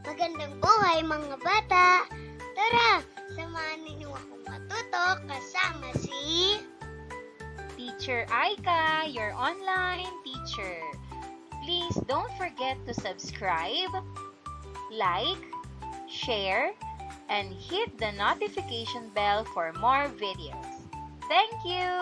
Magandang buhay mga bata! Tara, samahan ninyo akong matuto kasama si Teacher Aika, your online teacher. Please don't forget to subscribe, like, share, and hit the notification bell for more videos. Thank you!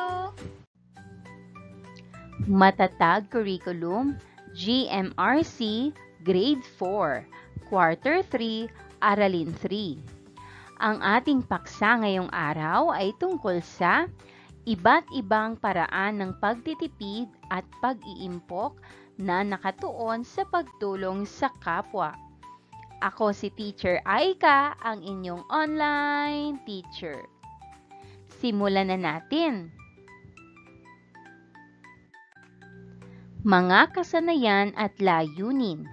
Matatag Curriculum, GMRC, Grade 4, Quarter 3, Aralin 3. Ang ating paksa ngayong araw ay tungkol sa iba't ibang paraan ng pagtitipid at pag-iimpok na nakatuon sa pagtulong sa kapwa. Ako si Teacher Aika, ang inyong online teacher. Simulan na natin. Mga kasanayan at layunin.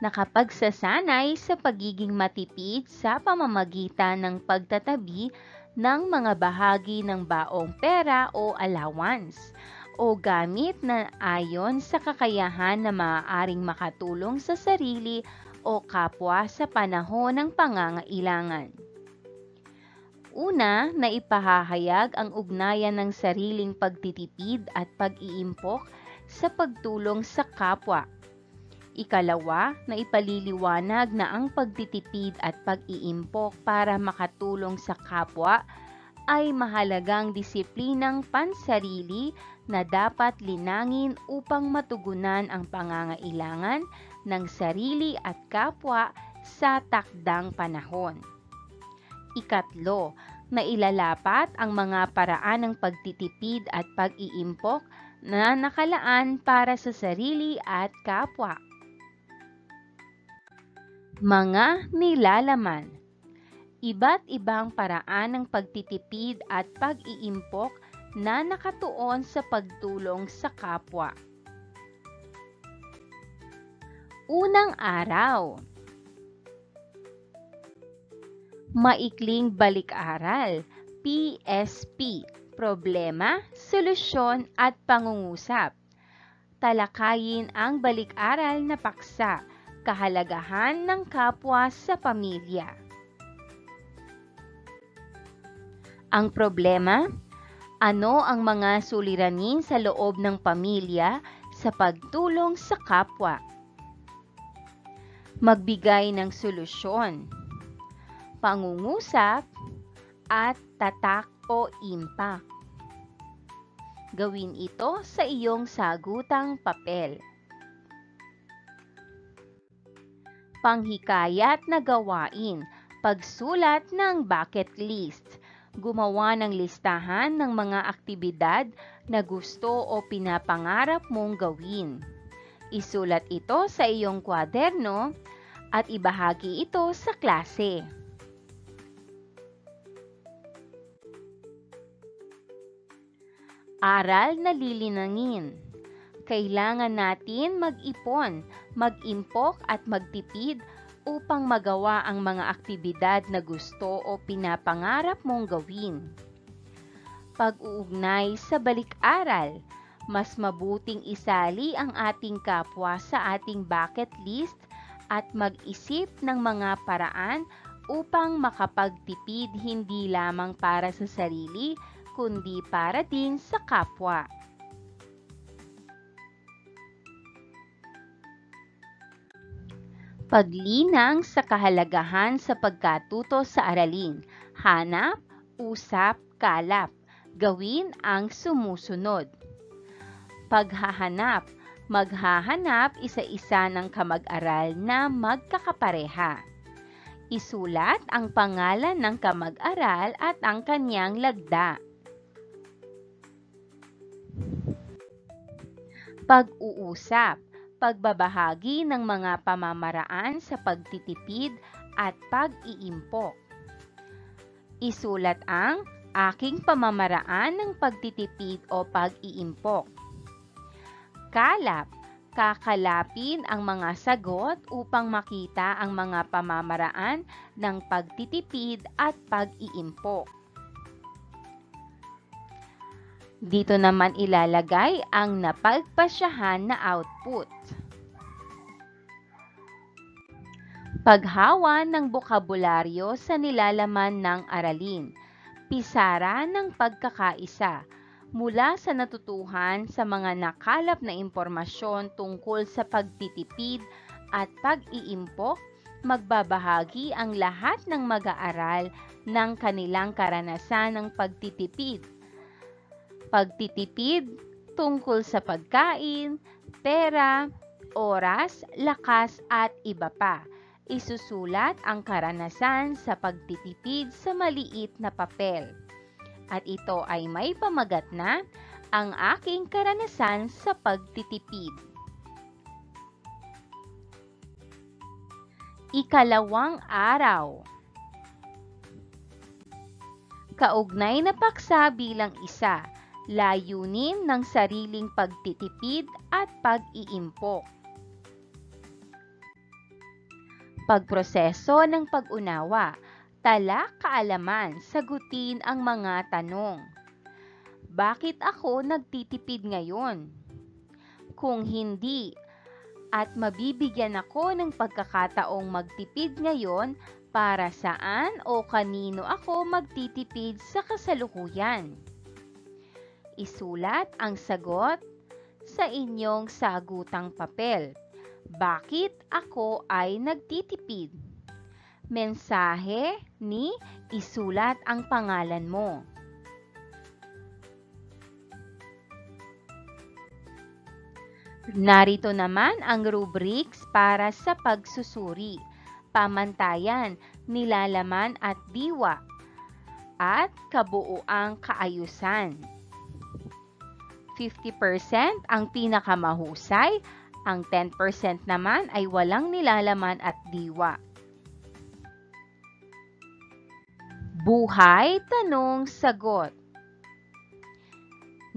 Nakapagsasanay sa pagiging matipid sa pamamagitan ng pagtatabi ng mga bahagi ng baong pera o allowance o gamit na ayon sa kakayahan na maaaring makatulong sa sarili o kapwa sa panahon ng pangangailangan. Una, na ipahahayag ang ugnayan ng sariling pagtitipid at pag-iimpok sa pagtulong sa kapwa. Ikalawa, na ipaliliwanag na ang pagtitipid at pag-iimpok para makatulong sa kapwa ay mahalagang disiplinang pansarili na dapat linangin upang matugunan ang pangangailangan ng sarili at kapwa sa takdang panahon. Ikatlo, na ilalapat ang mga paraan ng pagtitipid at pag-iimpok na nakalaan para sa sarili at kapwa. Mga nilalaman. Iba't ibang paraan ng pagtitipid at pag-iimpok na nakatuon sa pagtulong sa kapwa. Unang araw. Maikling balik-aral, PSP, problema, solusyon at pangungusap. Talakayin ang balik-aral na paksa, kahalagahan ng kapwa sa pamilya. Ang problema, ano ang mga suliranin sa loob ng pamilya sa pagtulong sa kapwa? Magbigay ng solusyon, pangungusap, at tatak o impact. Gawin ito sa iyong sagutang papel. Panghikayat na gawain, pagsulat ng bucket list, gumawa ng listahan ng mga aktibidad na gusto o pinapangarap mong gawin. Isulat ito sa iyong kwaderno at ibahagi ito sa klase. Aral na lilinangin. Kailangan natin mag-ipon, mag-impok at magtipid upang magawa ang mga aktibidad na gusto o pinapangarap mong gawin. Pag-uugnay sa balik-aral, mas mabuting isali ang ating kapwa sa ating bucket list at mag-isip ng mga paraan upang makapagtipid hindi lamang para sa sarili, kundi para din sa kapwa. Paglinang sa kahalagahan sa pagkatuto sa aralin. Hanap, usap, kalap. Gawin ang sumusunod. Paghahanap. Maghahanap isa-isa ng kamag-aral na magkakapareha. Isulat ang pangalan ng kamag-aral at ang kanyang lagda. Pag-uusap. Pagbabahagi ng mga pamamaraan sa pagtitipid at pag-iimpok. Isulat ang aking pamamaraan ng pagtitipid o pag-iimpok. Kalap, kakalapin ang mga sagot upang makita ang mga pamamaraan ng pagtitipid at pag-iimpok. Dito naman ilalagay ang napagpasyahan na output. Paghawa ng bokabularyo sa nilalaman ng aralin. Pisara ng pagkakaisa. Mula sa natutuhan sa mga nakalap na impormasyon tungkol sa pagtitipid at pag-iimpok, magbabahagi ang lahat ng mag-aaral ng kanilang karanasan ng pagtitipid. Pagtitipid tungkol sa pagkain, pera, oras, lakas at iba pa. Isusulat ang karanasan sa pagtitipid sa maliit na papel. At ito ay may pamagat na ang aking karanasan sa pagtitipid. Ikalawang araw. Kaugnay na paksa bilang isa, layunin ng sariling pagtitipid at pag-iimpok. Pagproseso ng pag-unawa, tala kaalaman, sagutin ang mga tanong. Bakit ako nagtitipid ngayon? Kung hindi, at mabibigyan ako ng pagkakataong magtipid ngayon, para saan o kanino ako magtitipid sa kasalukuyan? Isulat ang sagot sa inyong sagutang papel. Bakit ako ay nagtitipid? Mensahe ni isulat ang pangalan mo. Narito naman ang rubrics para sa pagsusuri. Pamantayan, nilalaman at diwa, at kabuuang kaayusan. 50% ang pinakamahusay, ang 10% naman ay walang nilalaman at diwa. Buhay, tanong, sagot.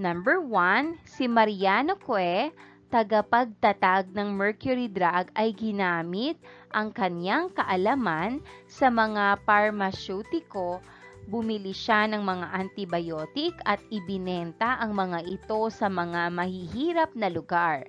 Number 1, si Mariano Cue, tagapagtatag ng mercury drug, ay ginamit ang kanyang kaalaman sa mga parmasyutiko. Bumili siya ng mga antibiotic at ibinenta ang mga ito sa mga mahihirap na lugar.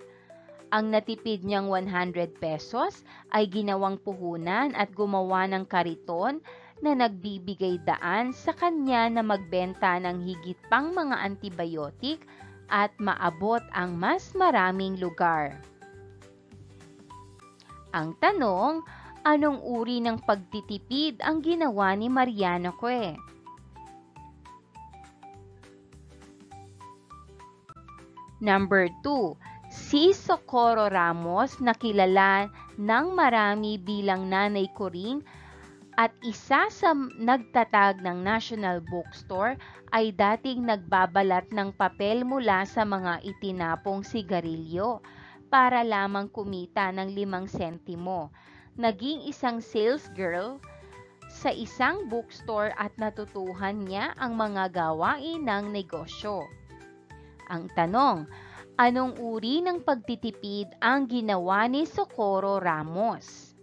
Ang natipid niyang 100 pesos ay ginawang puhunan at gumawa ng kariton na nagbibigay daan sa kanya na magbenta ng higit pang mga antibiotic at maabot ang mas maraming lugar. Ang tanong, anong uri ng pagtitipid ang ginawa ni Mariano Cue? Number 2, si Socorro Ramos na kilala ng marami bilang Nanay Coring at isa sa nagtatag ng National Bookstore, ay dating nagbabalat ng papel mula sa mga itinapong sigarilyo para lamang kumita ng 5 sentimo. Naging isang sales girl sa isang bookstore at natutuhan niya ang mga gawain ng negosyo. Ang tanong, anong uri ng pagtitipid ang ginawa ni Socorro Ramos?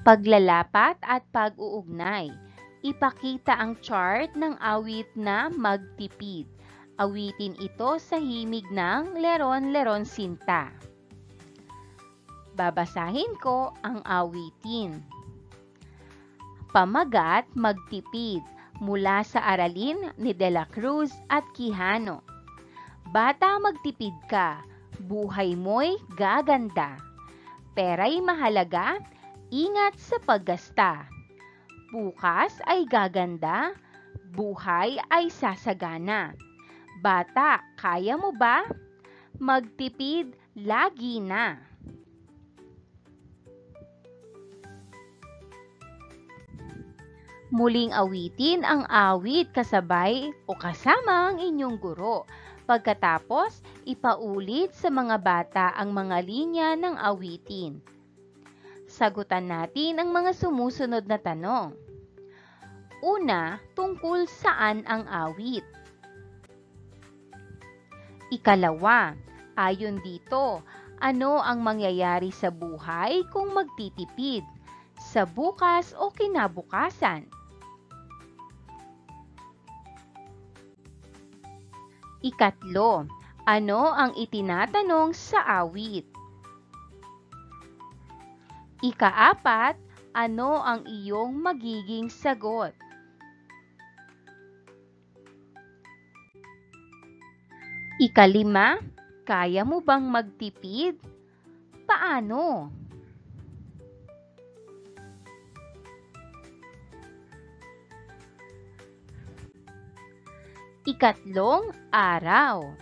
Paglalapat at pag-uugnay. Ipakita ang chart ng awit na magtipid. Awitin ito sa himig ng Leron-Leron Sinta. Babasahin ko ang awitin. Pamagat, magtipid, mula sa aralin ni De La Cruz at Quijano. Bata, magtipid ka, buhay mo'y gaganda. Pera'y mahalaga, ingat sa paggasta. Bukas ay gaganda, buhay ay sasagana. Bata, kaya mo ba? Magtipid lagi na. Muling awitin ang awit kasabay o kasama ang inyong guro. Pagkatapos, ipaulit sa mga bata ang mga linya ng awitin. Sagutan natin ang mga sumusunod na tanong. Una, tungkol saan ang awit? Ikalawa, ayon dito, ano ang mangyayari sa buhay kung magtitipid? Sa bukas o kinabukasan? Ikatlo, Ano ang itinatanong sa awit? Ika-4, ano ang iyong magiging sagot? Ika-5, kaya mo bang magtipid? Paano? Ika-3 araw.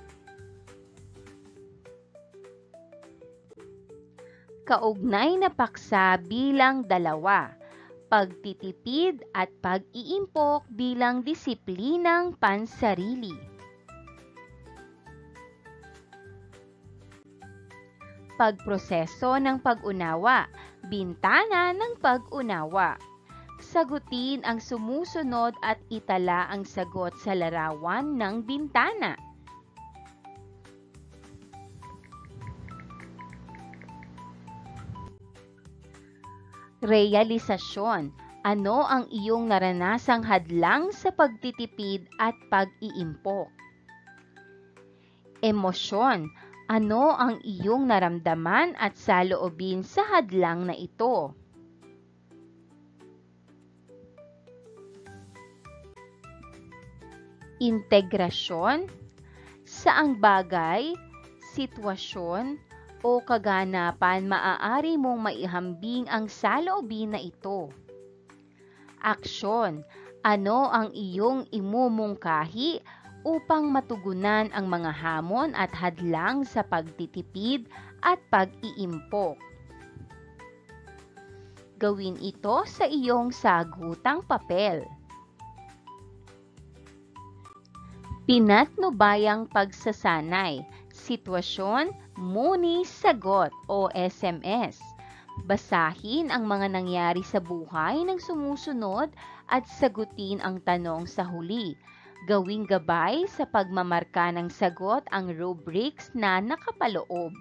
Kaugnay na paksa bilang 2, pagtitipid at pag-iimpok bilang disiplinang pansarili. Pagproseso ng pag-unawa, bintana ng pag-unawa. Sagutin ang sumusunod at itala ang sagot sa larawan ng bintana. Realisasyon. Ano ang iyong naranasang hadlang sa pagtitipid at pag-iimpok? Emosyon. Ano ang iyong naramdaman at saloobin sa hadlang na ito? Integrasyon. Saang bagay, sitwasyon, o kaganapan maaari mong maihambing ang saloobin na ito? Aksyon. Ano ang iyong imumungkahi upang matugunan ang mga hamon at hadlang sa pagtitipid at pag-iimpok? Gawin ito sa iyong sagutang papel. Pinatnubayang pagsasanay, sitwasyon, muni, sagot o SMS. Basahin ang mga nangyari sa buhay ng sumusunod at sagutin ang tanong sa huli. Gawing gabay sa pagmamarka ng sagot ang rubrics na nakapaloob.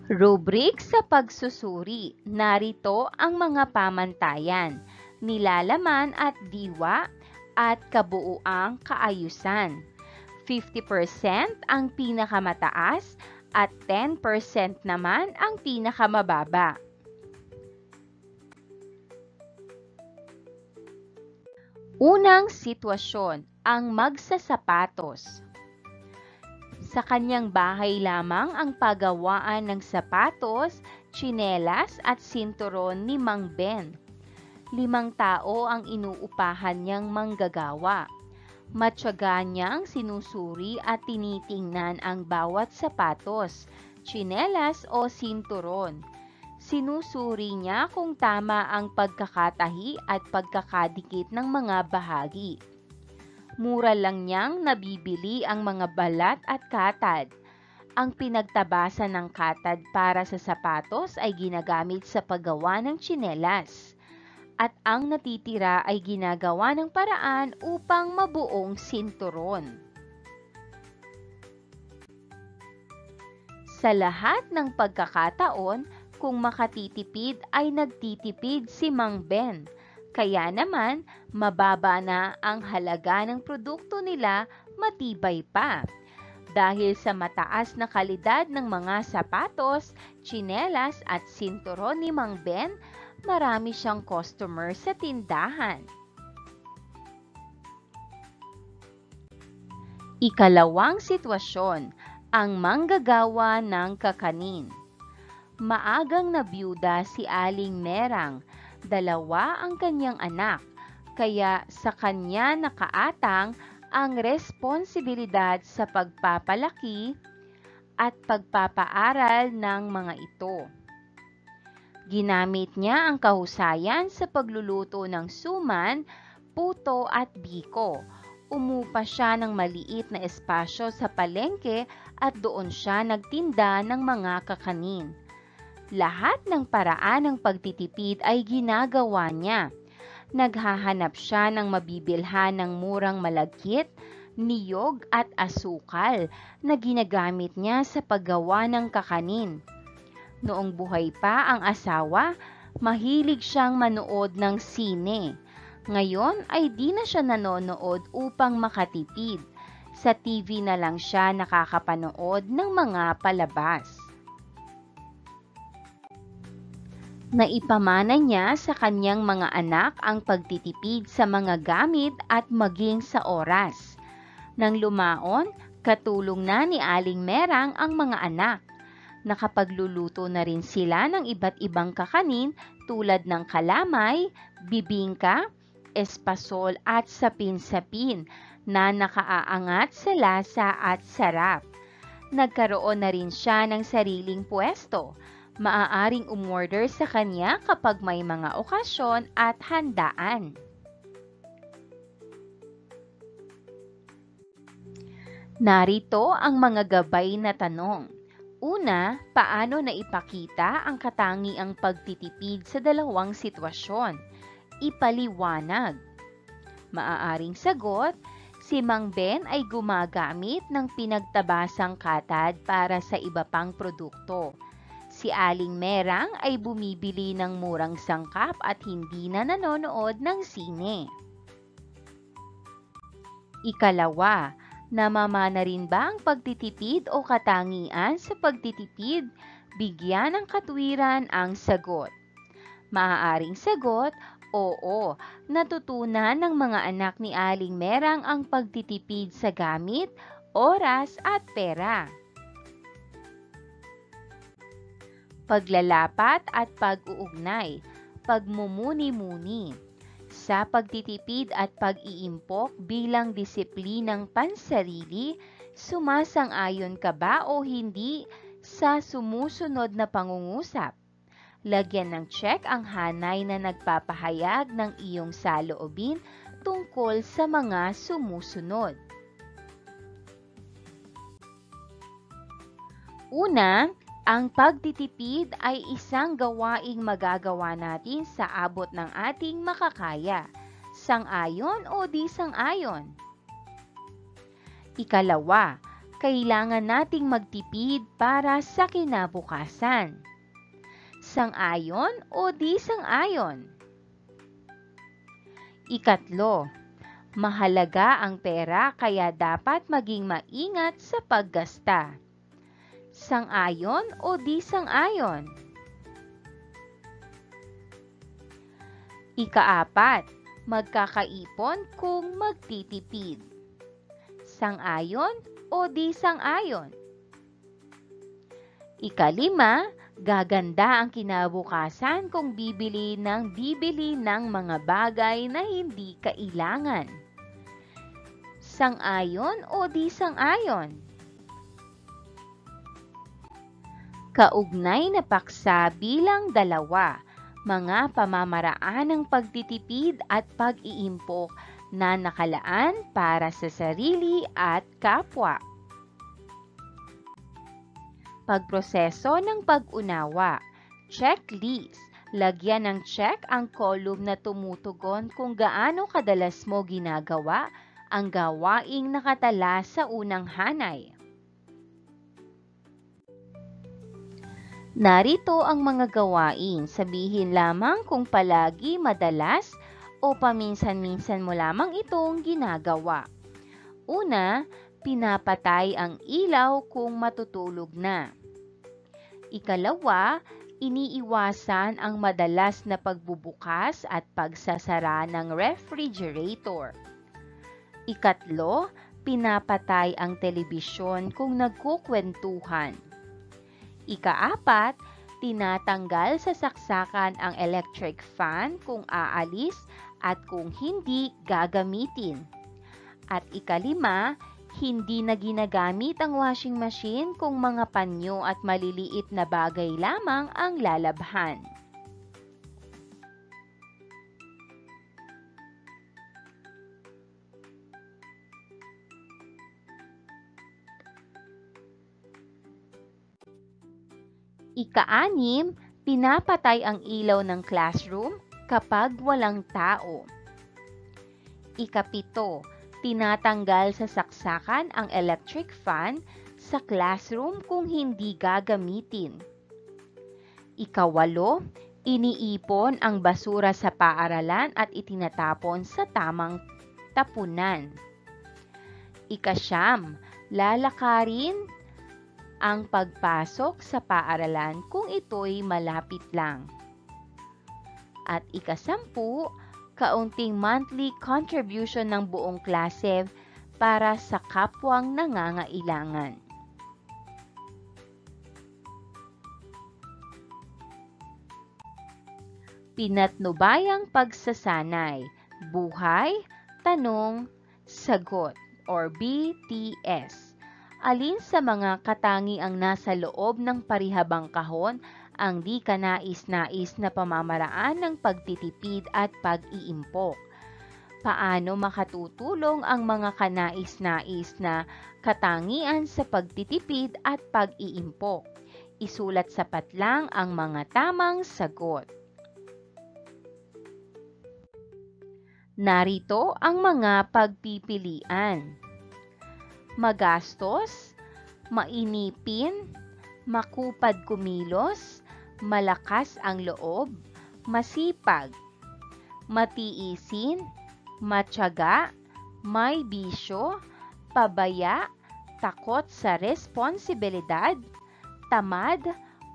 Rubrics sa pagsusuri. Narito ang mga pamantayan, nilalaman at diwa, at kabuuang kaayusan. 50% ang pinakamataas at 10% naman ang pinakamababa. Unang sitwasyon, ang magsasapatos. Sa kanyang bahay lamang ang paggawaan ng sapatos, tsinelas at sinturon ni Mang Ben. 5 tao ang inuupahan niyang manggagawa. Matyaga niyang sinusuri at tinitingnan ang bawat sapatos, tsinelas o sinturon. Sinusuri niya kung tama ang pagkakatahi at pagkakadikit ng mga bahagi. Mura lang niyang nabibili ang mga balat at katad. Ang pinagtabasan ng katad para sa sapatos ay ginagamit sa paggawa ng tsinelas. At ang natitira ay ginagawa ng paraan upang mabuong sinturon. Sa lahat ng pagkakataon, kung makatitipid ay nagtitipid si Mang Ben. Kaya naman, mababa na ang halaga ng produkto nila, matibay pa. Dahil sa mataas na kalidad ng mga sapatos, tsinelas at sinturon ni Mang Ben, marami siyang customer sa tindahan. Ikalawang sitwasyon, ang manggagawa ng kakanin. Maagang nabiyuda si Aling Merang, 2 ang kanyang anak, kaya sa kanya nakaatang ang responsibilidad sa pagpapalaki at pagpapaaral ng mga ito. Ginamit niya ang kahusayan sa pagluluto ng suman, puto at biko. Umupa siya ng maliit na espasyo sa palengke at doon siya nagtinda ng mga kakanin. Lahat ng paraan ng pagtitipid ay ginagawa niya. Naghahanap siya ng mabibilhan ng murang malagkit, niyog at asukal na ginagamit niya sa paggawa ng kakanin. Noong buhay pa ang asawa, mahilig siyang manood ng sine. Ngayon ay di na siya nanonood upang makatipid. Sa TV na lang siya nakakapanood ng mga palabas. Naipamana niya sa kanyang mga anak ang pagtitipid sa mga gamit at maging sa oras. Nang lumaon, katulong na ni Aling Merang ang mga anak. Nakapagluluto na rin sila ng iba't ibang kakanin tulad ng kalamay, bibingka, espasol at sapin-sapin na nakaaangat sa lasa at sarap. Nagkaroon na rin siya ng sariling pwesto. Maaaring umorder sa kanya kapag may mga okasyon at handaan. Narito ang mga gabay na tanong. Una, paano naipakita ang katangiang pagtitipid sa dalawang sitwasyon? Ipaliwanag. Maaaring sagot, si Mang Ben ay gumagamit ng pinagtabasang katad para sa iba pang produkto. Si Aling Merang ay bumibili ng murang sangkap at hindi na nanonood ng sine. Ikalawa, namamana rin ba ang pagtitipid o katangian sa pagtitipid? Bigyan ng katwiran ang sagot. Maaaring sagot, oo, natutunan ng mga anak ni Aling Merang ang pagtitipid sa gamit, oras at pera. Paglalapat at pag-uugnay, pagmumuni-muni. Sa pagtitipid at pag-iimpok bilang disiplinang pansarili, sumasang-ayon ka ba o hindi sa sumusunod na pangungusap? Lagyan ng check ang hanay na nagpapahayag ng iyong saloobin tungkol sa mga sumusunod. Una, ang pagtitipid ay isang gawaing magagawa natin sa abot ng ating makakaya. Sang-ayon o di sang-ayon? Ikalawa, kailangan nating magtipid para sa kinabukasan. Sang-ayon o di sang-ayon? Ikatlo, mahalaga ang pera kaya dapat maging maingat sa paggasta. Sang-ayon o di sang-ayon? Ikaapat, magkakaipon kung magtitipid. Sang-ayon o di sang-ayon? Ikalima, gaganda ang kinabukasan kung bibili ng mga bagay na hindi kailangan. Sang-ayon o di sang-ayon? Kaugnay na paksa bilang 2, mga pamamaraan ng pagtitipid at pag-iimpok na nakalaan para sa sarili at kapwa. Pagproseso ng pag-unawa, checklist. Lagyan ng check ang column na tumutugon kung gaano kadalas mo ginagawa ang gawaing nakatala sa unang hanay. Narito ang mga gawain. Sabihin lamang kung palagi, madalas, o paminsan-minsan mo lamang itong ginagawa. Una, pinapatay ang ilaw kung matutulog na. Ikalawa, iniiwasan ang madalas na pagbubukas at pagsasara ng refrigerator. Ikatlo, pinapatay ang telebisyon kung nagkukwentuhan. Ikaapat, tinatanggal sa saksakan ang electric fan kung aalis at kung hindi gagamitin. At ikalima, hindi na ginagamit ang washing machine kung mga panyo at maliliit na bagay lamang ang lalabhan. Ika-6, pinapatay ang ilaw ng classroom kapag walang tao. Ika-7, tinatanggal sa saksakan ang electric fan sa classroom kung hindi gagamitin. Ika-8, iniipon ang basura sa paaralan at itinatapon sa tamang tapunan. Ika-9, lalakarin ang pagpasok sa paaralan kung ito'y malapit lang. At ika-10, kaunting monthly contribution ng buong klase para sa kapwang nangangailangan. Pinatnubayang pagsasanay, buhay, tanong, sagot or BTS. Alin sa mga katangiang nasa loob ng parihabang kahon ang di kanais-nais na pamamaraan ng pagtitipid at pag-iimpok? Paano makatutulong ang mga kanais-nais na katangian sa pagtitipid at pag-iimpok? Isulat sa patlang ang mga tamang sagot. Narito ang mga pagpipilian. Magastos, mainipin, makupad kumilos, malakas ang loob, masipag, matiisin, matyaga, may bisyo, pabaya, takot sa responsibilidad, tamad,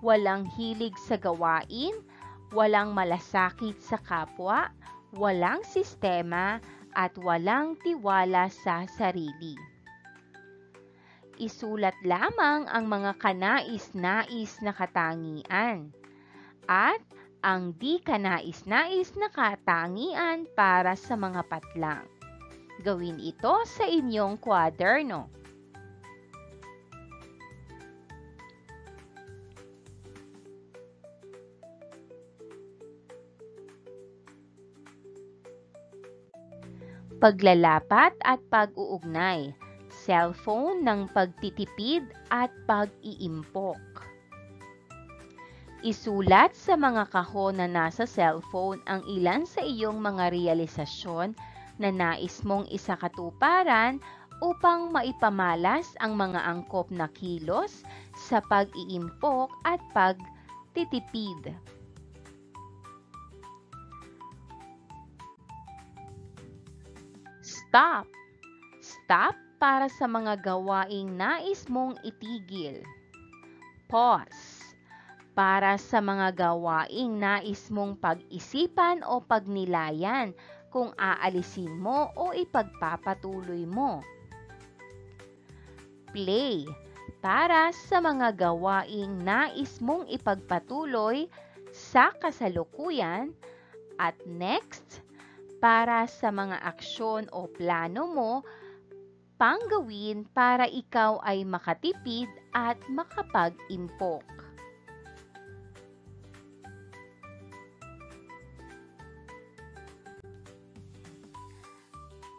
walang hilig sa gawain, walang malasakit sa kapwa, walang sistema, at walang tiwala sa sarili. Isulat lamang ang mga kanais-nais na katangian at ang di kanais-nais na katangian para sa mga patlang. Gawin ito sa inyong kwaderno. Paglalapat at pag-uugnay, cellphone ng pagtitipid at pag-iimpok. Isulat sa mga kahon na nasa cellphone ang ilan sa iyong mga realisasyon na nais mong isakatuparan upang maipamalas ang mga angkop na kilos sa pag-iimpok at pagtitipid. Stop. Stop para sa mga gawaing nais mong itigil. Pause. Para sa mga gawaing nais mong pag-isipan o pagnilayan kung aalisin mo o ipagpapatuloy mo. Play. Para sa mga gawaing nais mong ipagpatuloy sa kasalukuyan. At next, para sa mga aksyon o plano mo panggawin para ikaw ay makatipid at makapag-impok.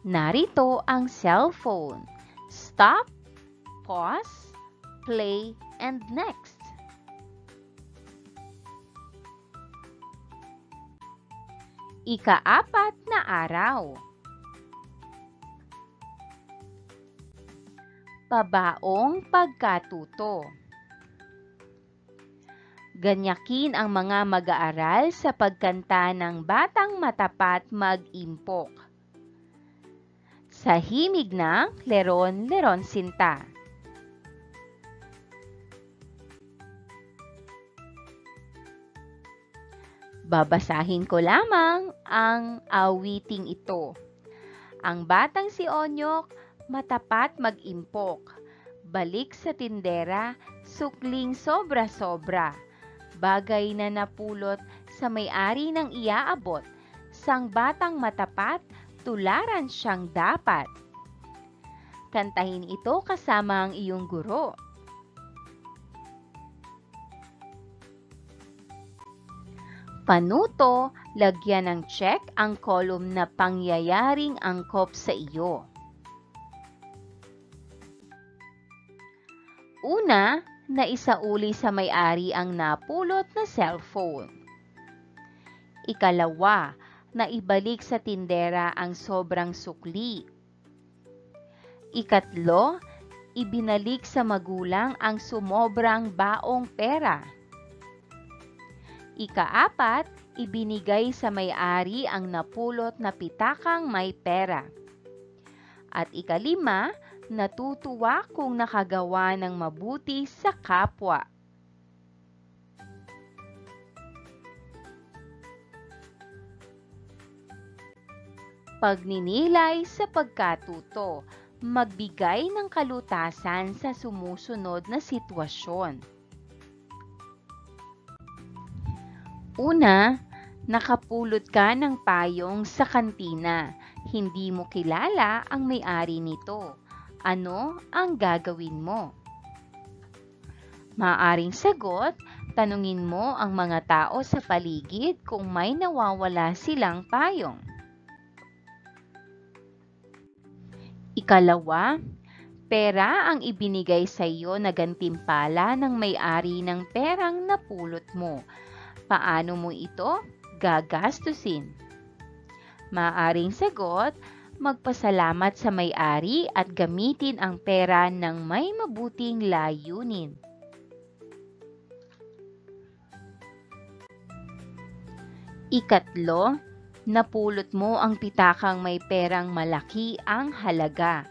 Narito ang cellphone. Stop, pause, play, and next. Ika-4 na araw. Pabaong pagkatuto. Ganyakin ang mga mag-aaral sa pagkanta ng Batang Matapat Mag-impok. Sa himig ng Leron Leron Sinta. Babasahin ko lamang ang awiting ito. Ang batang si Onyok, matapat mag-impok. Balik sa tindera, sukling sobra-sobra. Bagay na napulot sa may-ari ng iaabot. Sang batang matapat, tularan siyang dapat. Kantahin ito kasama ang iyong guro. Panuto, lagyan ng check ang column na pangyayaring angkop sa iyo. Una, naisauli sa may-ari ang napulot na cellphone. Ikalawa, naibalik sa tindera ang sobrang sukli. Ikatlo, ibinalik sa magulang ang sumobrang baong pera. Ika-4, ibinigay sa may-ari ang napulot na pitakang may pera. At ika-5, natutuwa kung nakagawa ng mabuti sa kapwa. Pagninilay sa pagkatuto, magbigay ng kalutasan sa sumusunod na sitwasyon. Una, nakapulot ka ng payong sa kantina. Hindi mo kilala ang may-ari nito. Ano ang gagawin mo? Maaaring sagot, tanungin mo ang mga tao sa paligid kung may nawawala silang payong. Ikalawa, pera ang ibinigay sa iyo na gantimpala ng may-ari ng perang napulot mo. Paano mo ito gagastusin? Maaaring sagot, magpasalamat sa may-ari at gamitin ang pera ng may mabuting layunin. Ikatlo, napulot mo ang pitakang may perang malaki ang halaga.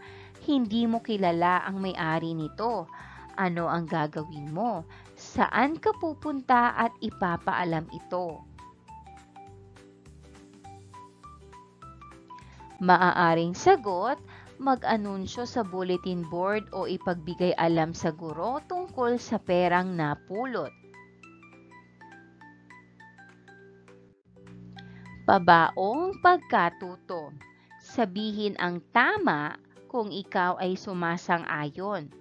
Hindi mo kilala ang may-ari nito. Ano ang gagawin mo? Saan ka pupunta at ipapaalam ito? Maaaring sagot, mag-anunsyo sa bulletin board o ipagbigay alam sa guro tungkol sa perang napulot. Pabaong pagkatuto. Sabihin ang tama kung ikaw ay sumasang-ayon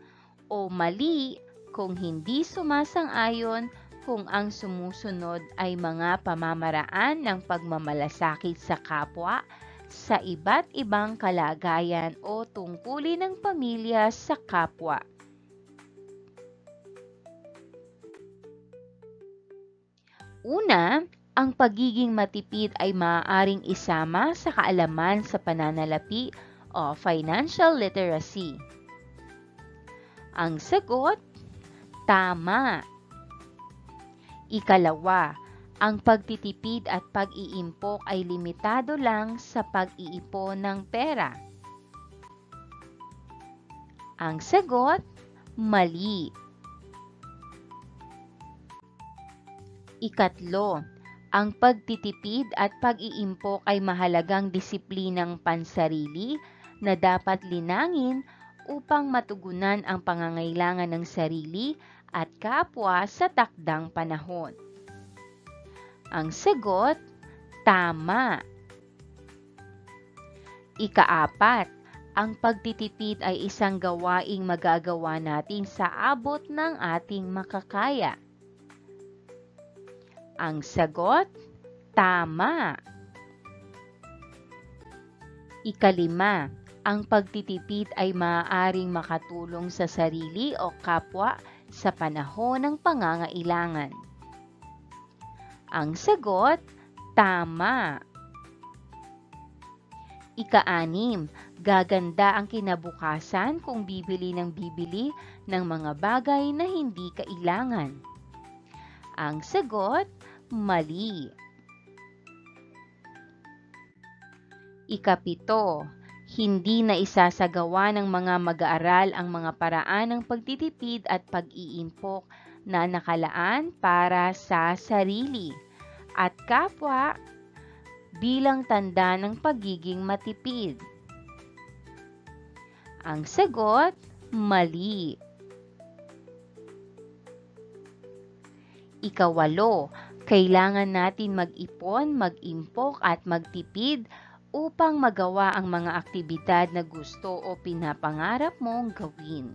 o mali kung hindi sumasang-ayon kung ang sumusunod ay mga pamamaraan ng pagmamalasakit sa kapwa sa iba't ibang kalagayan o tungkulin ng pamilya sa kapwa. Una, ang pagiging matipid ay maaaring isama sa kaalaman sa pananalapi o financial literacy. Ang sagot, tama. Ikalawa, ang pagtitipid at pag-iimpok ay limitado lang sa pag-iipon ng pera. Ang sagot, mali. Ikatlo, ang pagtitipid at pag-iimpok ay mahalagang disiplinang pansarili na dapat linangin upang matugunan ang pangangailangan ng sarili at kapwa sa takdang panahon. Ang sagot, tama. Ikaapat, ang pagtitipid ay isang gawaing magagawa natin sa abot ng ating makakaya. Ang sagot, tama. Ikalima, ang pagtitipid ay maaaring makatulong sa sarili o kapwa sa panahon ng pangangailangan. Ang sagot, tama. Ika-anim, gaganda ang kinabukasan kung bibili ng mga bagay na hindi kailangan. Ang sagot, mali. Ikapito, hindi na isasagawa ng mga mag-aaral ang mga paraan ng pagtitipid at pag-iimpok na nakalaan para sa sarili at kapwa bilang tanda ng pagiging matipid. Ang sagot, mali. Ikawalo, kailangan natin mag-ipon, mag-impok at magtipid upang magawa ang mga aktibidad na gusto o pinapangarap mong gawin.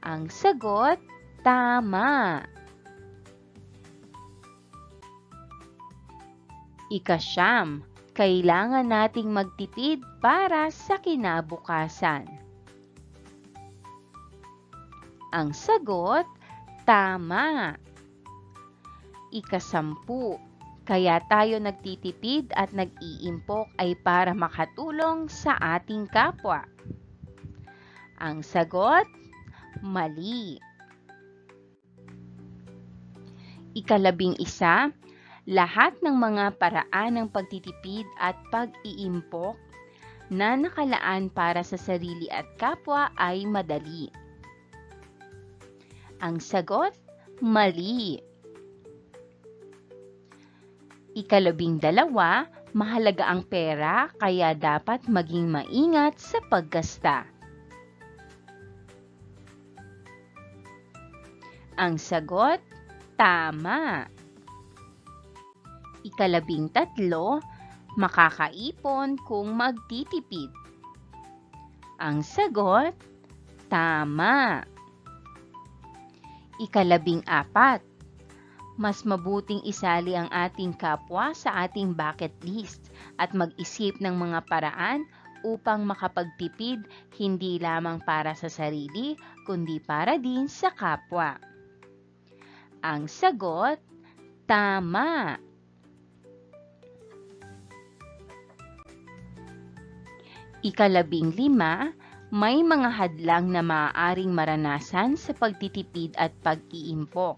Ang sagot, tama. Ika-siyam, kailangan nating magtipid para sa kinabukasan. Ang sagot, tama. Ika-sampu, kaya tayo nagtitipid at nag-iimpok ay para makatulong sa ating kapwa. Ang sagot, mali. Ika-11, lahat ng mga paraan ng pagtitipid at pag-iimpok na nakalaan para sa sarili at kapwa ay madali? Ang sagot, mali. 12, mahalaga ang pera kaya dapat maging maingat sa paggasta. Ang sagot, tama. 13, makakaipon kung magtitipid. Ang sagot, tama. 14, mas mabuting isali ang ating kapwa sa ating bucket list at mag-isip ng mga paraan upang makapagtipid hindi lamang para sa sarili, kundi para din sa kapwa. Ang sagot, tama. 15, may mga hadlang na maaaring maranasan sa pagtitipid at pag-iimpok.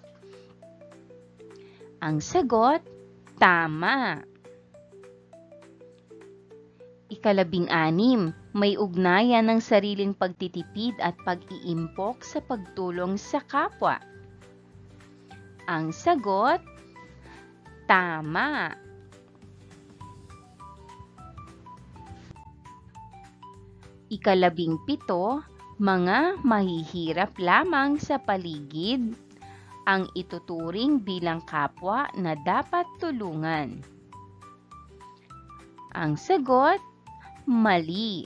Ang sagot, tama. 16, may ugnayan ng sariling pagtitipid at pag-iimpok sa pagtulong sa kapwa. Ang sagot, tama. 17, mga mahihirap lamang sa paligid ang ituturing bilang kapwa na dapat tulungan. Ang sagot, mali.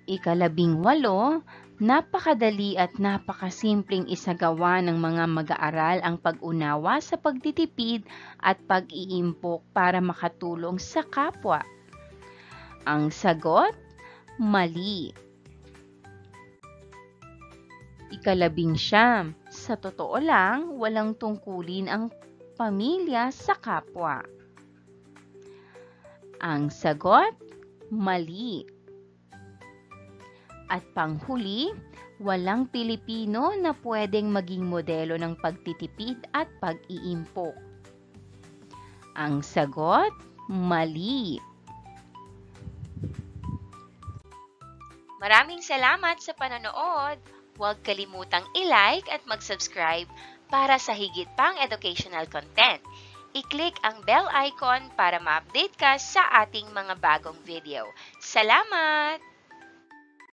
18, napakadali at napakasimpleng isagawa ng mga mag-aaral ang pag-unawa sa pagtitipid at pag-iimpok para makatulong sa kapwa. Ang sagot, mali. 19, sa totoo lang, walang tungkulin ang pamilya sa kapwa. Ang sagot, mali. At panghuli, walang Pilipino na pwedeng maging modelo ng pagtitipid at pag-iimpok. Ang sagot, mali. Maraming salamat sa panonood! Huwag kalimutang i-like at mag-subscribe para sa higit pang educational content. I-click ang bell icon para ma-update ka sa ating mga bagong video. Salamat!